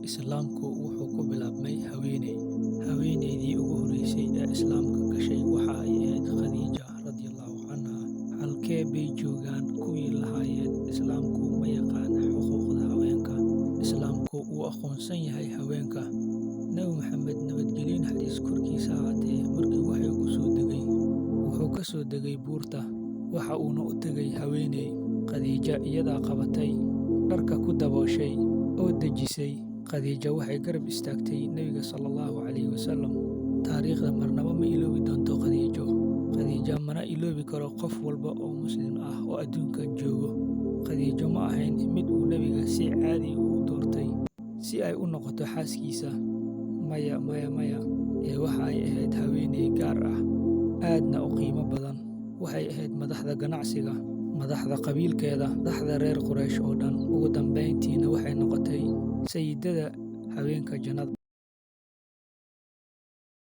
Islaamku wuxuu ku bilaabmay haweeney. Haweeneydii ugu horreysay ee Islaamka gashay waxa ay ahayd Khadiija radiyallahu canha. Halkee bay joogaan kuwii lahaayeen Islaamku ma yaqaan xuquuqda haweenka? Islaamku wuu aqoonsan yahay haweenka. Nabi Maxamed nabadgelyo naxariis korkiisa ha ahaatee markii wuxuu ka soo degay buurta, waxa uuna u tegay haweeney. Khadiija iyadaa qabatay, dharka ku dabooshay oo dejisay. Khadiija waxay garab istaagtay Nebiga sallallahu calayhi wasallam. Taariikhda marnaba ma iloobi doonto Khadiijo. Khadiija mana iloobi karo qof walba oo muslim ah oo adduunkan joogo. Khadiijo ma ahayn mid uu Nebiga si caadi ah u doortay si ay u noqoto xaaskiisa. Maya, waxa ay ahayd haweeney gaar ah, aadna u qiimo badan. Waxay ahayd madaxda ganacsiga, madaxda qabiilkeeda, madaxda reer Quraysh oo dhan. Ugu dambeyntiina waxay noqotay sayidada haweenka jannada.